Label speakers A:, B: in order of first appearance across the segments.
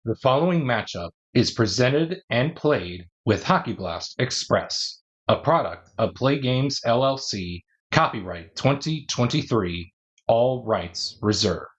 A: The following matchup is presented and played with Hockey Blast Express, a product of Play Games LLC, copyright 2023, all rights reserved.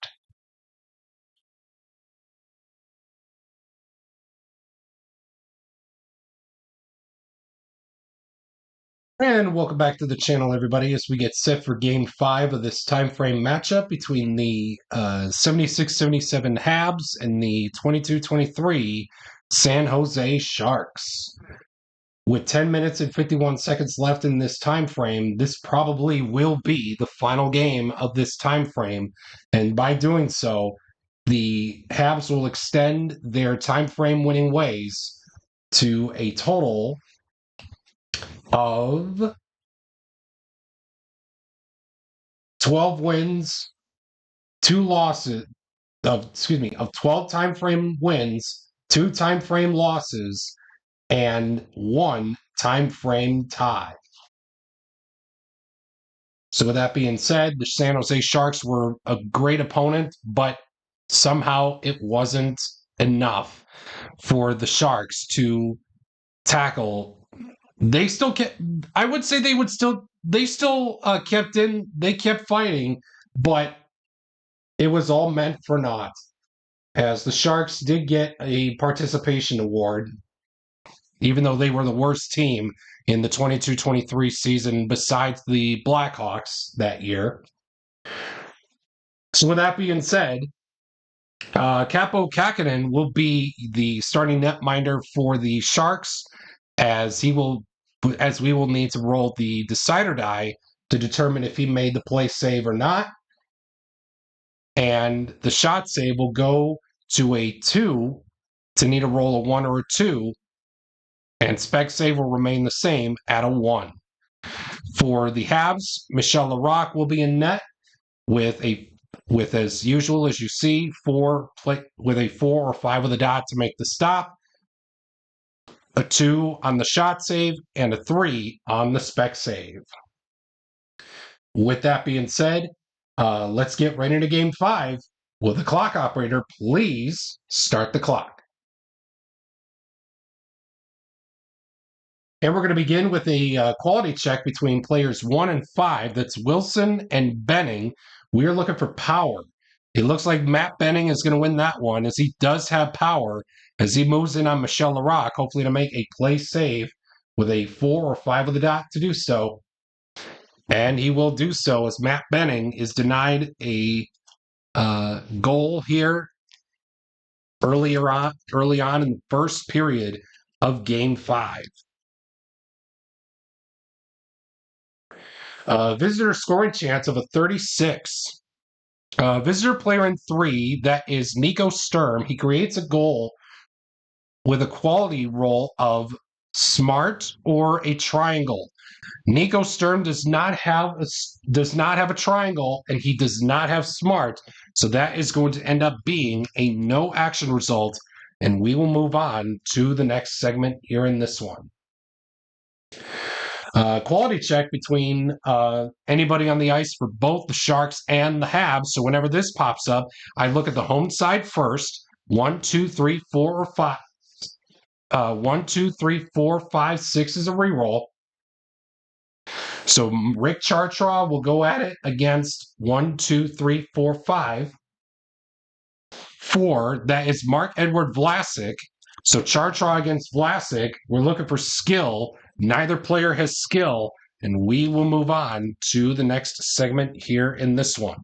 A: And welcome back to the channel, everybody, as we get set for Game 5 of this time frame matchup between the 76-77 Habs and the 22-23 San Jose Sharks. With 10 minutes and 51 seconds left in this time frame, this probably will be the final game of this time frame. And by doing so, the Habs will extend their time frame winning ways to a total of 12 wins, 2 losses, of 12 time frame wins, 2 time frame losses, and 1 time frame tie. So with that being said, the San Jose Sharks were a great opponent, but somehow it wasn't enough for the Sharks to tackle. They still kept, I would say they still kept fighting, but it was all meant for naught, as the Sharks did get a participation award, even though they were the worst team in the 22-23 season besides the Blackhawks that year. So with that being said, Capo Kakinen will be the starting netminder for the Sharks, as we will need to roll the decider die to determine if he made the play save or not. And the shot save will go to a 2 to need a roll of 1 or a 2, and spec save will remain the same at a 1. For the Habs, Michel Larocque will be in net with as usual, as you see, with a 4 or 5 with a dot to make the stop, a 2 on the shot save, and a 3 on the spec save. With that being said, let's get right into Game 5. Will the clock operator please start the clock? And we're going to begin with a quality check between players 1 and 5. That's Wilson and Benning. We're looking for power. It looks like Matt Benning is going to win that one, as he does have power, as he moves in on Michel Larocque, hopefully to make a play save with a 4 or 5 with a dot to do so. And he will do so, as Matt Benning is denied a goal here early on in the first period of Game 5. Visitor scoring chance of a 36. Visitor player in 3, that is Nico Sturm. He creates a goal with a quality roll of smart or a triangle. Nico Sturm does not have a triangle, and he does not have smart, so that is going to end up being a no action result, and we will move on to the next segment here in this one. Quality check between anybody on the ice for both the Sharks and the Habs. So whenever this pops up, I look at the home side first. 1, 2, 3, 4, or 5. 1, 2, 3, 4, 5, 6 is a reroll. So Rick Chartraw will go at it against 1, 2, 3, 4, 5. 4, that is Mark-Edward Vlasic. So Chartraw against Vlasic, we're looking for skill. Neither player has skill, and we will move on to the next segment here in this one.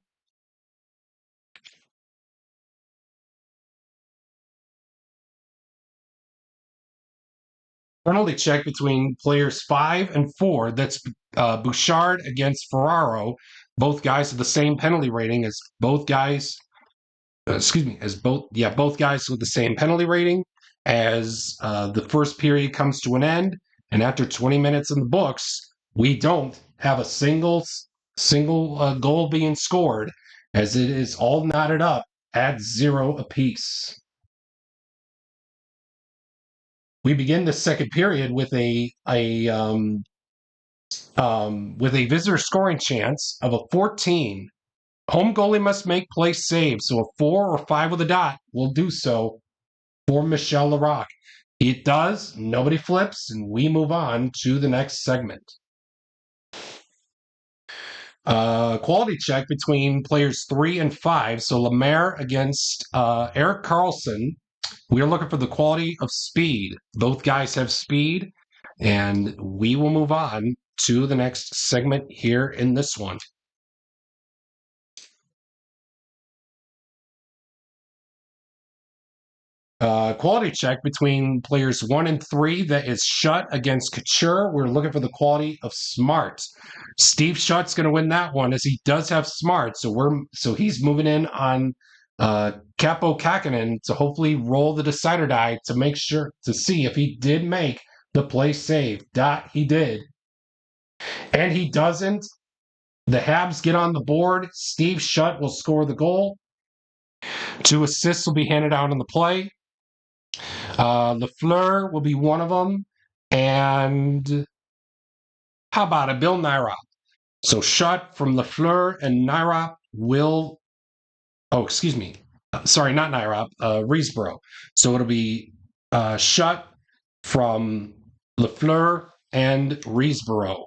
A: Penalty check between players 5 and 4. That's Bouchard against Ferraro. Both guys have the same penalty rating as both guys. Both guys with the same penalty rating. As the first period comes to an end, and after 20 minutes in the books, we don't have a single goal being scored, as it is all knotted up at 0 apiece. We begin the second period with a visitor scoring chance of a 14. Home goalie must make play save, so a 4 or 5 with a dot will do so. for Michel Larocque. It does. Nobody flips, and we move on to the next segment. Quality check between players 3 and 5. So Lemaire against Eric Carlson. We are looking for the quality of speed. Both guys have speed, and we will move on to the next segment here in this one. Quality check between players 1 and 3. That is Shutt against Couture. We're looking for the quality of smart. Steve Shutt's going to win that one as he does have smart. So he's moving in on Capo Kakinen to hopefully roll the decider die to make sure to see if he did make the play save. He did. And he doesn't. The Habs get on the board. Steve Shutt will score the goal. 2 assists will be handed out on the play. Lafleur will be one of them. And how about it? Bill Nyra. So Shutt from Lafleur and Nyra will. Oh, excuse me. Sorry, not Nyra. Riesborough. So it'll be Shutt from Lafleur and Riesborough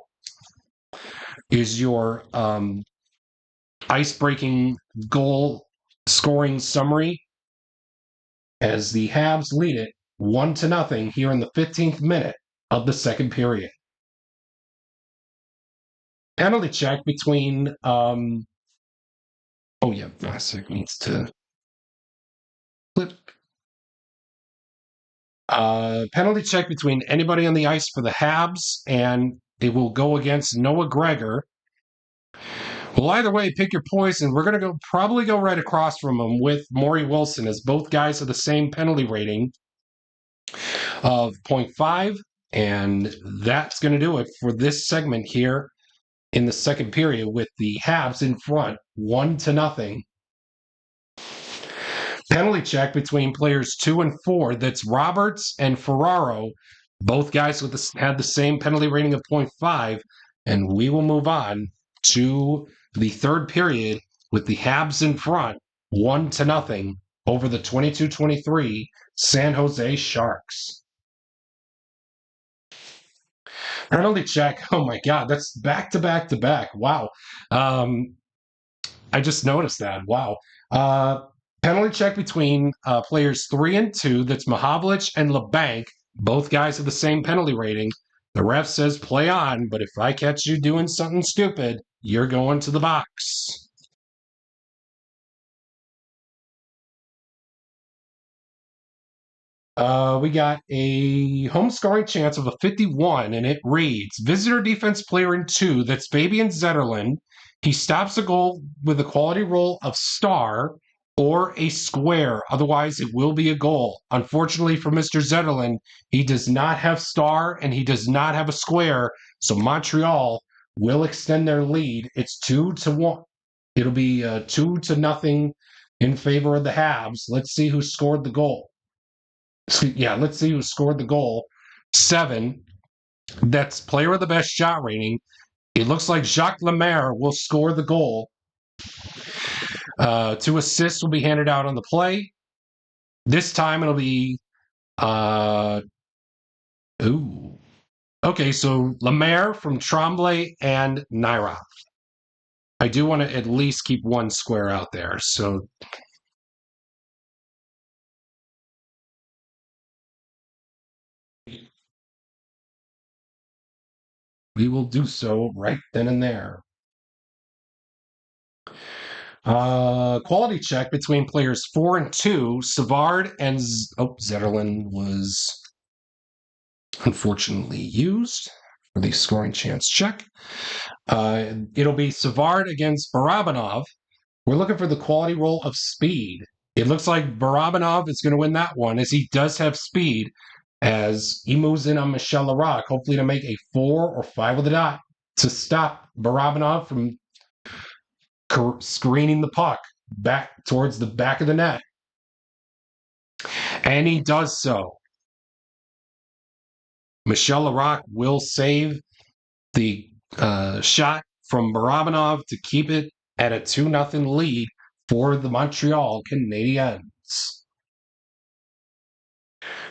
A: is your ice-breaking goal scoring summary as the Habs lead it 1-0 here in the 15th minute of the second period. Penalty check between Vlasic needs to flip. Penalty check between anybody on the ice for the Habs, and it will go against Noah Gregor. Well, either way, pick your poison. We're going to probably go right across from him with Maury Wilson, as both guys have the same penalty rating of 0.5, and that's going to do it for this segment here in the second period with the Habs in front, 1-0. Penalty check between players 2 and 4. That's Roberts and Ferraro. Both guys had the same penalty rating of 0.5, and we will move on to the third period with the Habs in front, 1-0 over the 22-23 San Jose Sharks. Penalty check. Oh my God, that's back to back to back. Wow. I just noticed that. Wow. Penalty check between players 3 and 2. That's Mahavlich and LeBanc. Both guys have the same penalty rating. The ref says play on, but if I catch you doing something stupid, you're going to the box. We got a home scoring chance of a 51, and it reads, visitor defense player in 2, that's Fabian Zetterlund. He stops a goal with a quality roll of star or a square. Otherwise, it will be a goal. Unfortunately for Mr. Zetterlund, he does not have star and he does not have a square, so Montreal will extend their lead. It's 2-1. It'll be 2-0 in favor of the Habs. Let's see who scored the goal. Yeah, let's see who scored the goal. 7. That's player of the best shot rating. It looks like Jacques Lemaire will score the goal. 2 assists will be handed out on the play. This time it'll be Okay, so Lemaire from Tremblay and Nyra. I do want to at least keep one square out there, so we will do so right then and there. Quality check between players 4 and 2. Savard and Zetterlund was unfortunately used for the scoring chance check. It'll be Savard against Barabanov. We're looking for the quality roll of speed. It looks like Barabanov is going to win that one as he does have speed as he moves in on Michel Larocque, hopefully to make a 4 or 5 with a dot to stop Barabanov from screening the puck back towards the back of the net. And he does so. Michel Larocque will save the shot from Barabanov to keep it at a 2-0 lead for the Montreal Canadiens.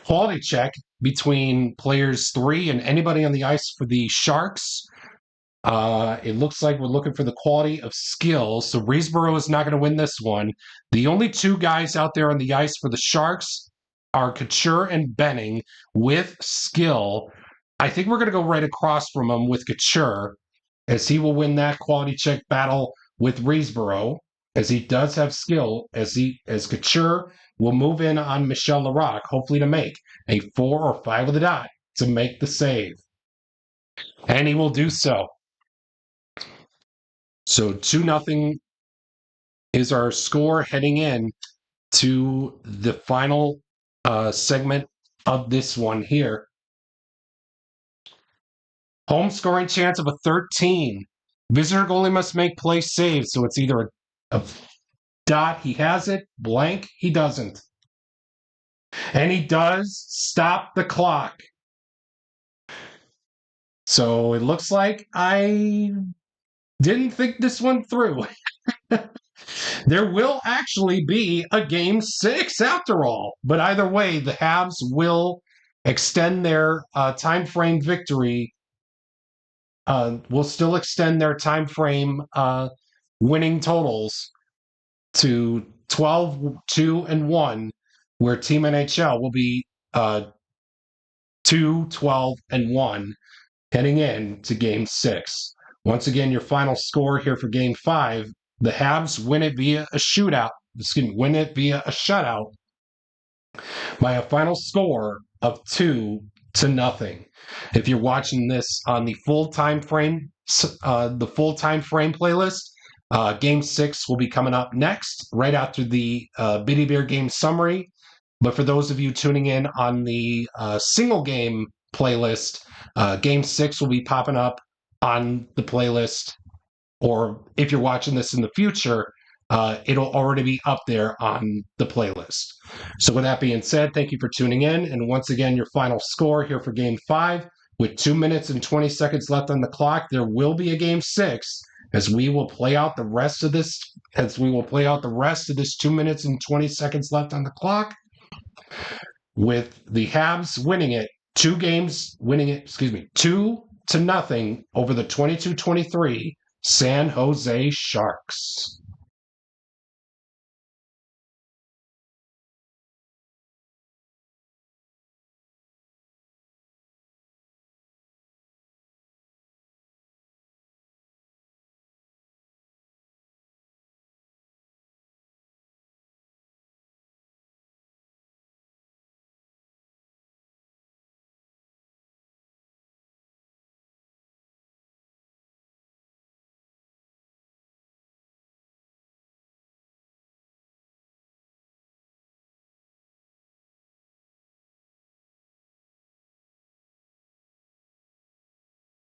A: Quality check between players 3 and anybody on the ice for the Sharks. It looks like we're looking for the quality of skill. So Reesboro is not going to win this one. The only two guys out there on the ice for the Sharks are Couture and Benning with skill. I think we're going to go right across from him with Couture, as he will win that quality check battle with Reesboro, as he does have skill, as Couture will move in on Michel Larocque, hopefully to make a 4 or 5 of the dot to make the save. And he will do so. So 2-0 is our score heading in to the final segment of this one here. Home scoring chance of a 13. Visitor goalie must make play saves, so it's either a dot, he has it, blank, he doesn't. And he does stop the clock. So it looks like I didn't think this one through. There will actually be a game 6 after all. But either way, the Habs will extend their time frame victory. Will still extend their time frame winning totals to 12, 2, and 1, where Team NHL will be 2, 12, and 1 heading in to game 6. Once again, your final score here for game 5. The Habs win it via a shootout. Win it via a shutout by a final score of 2-0. If you're watching this on the full time frame, playlist, Game 6 will be coming up next, right after the Biddy Bear game summary. But for those of you tuning in on the single game playlist, Game 6 will be popping up on the playlist. Or if you're watching this in the future, it'll already be up there on the playlist. So with that being said, thank you for tuning in. And once again, your final score here for Game 5. With 2 minutes and 20 seconds left on the clock, there will be a Game 6 as we will play out the rest of this 2 minutes and 20 seconds left on the clock, with the Habs winning it 2-0 over the 22-23 San Jose Sharks.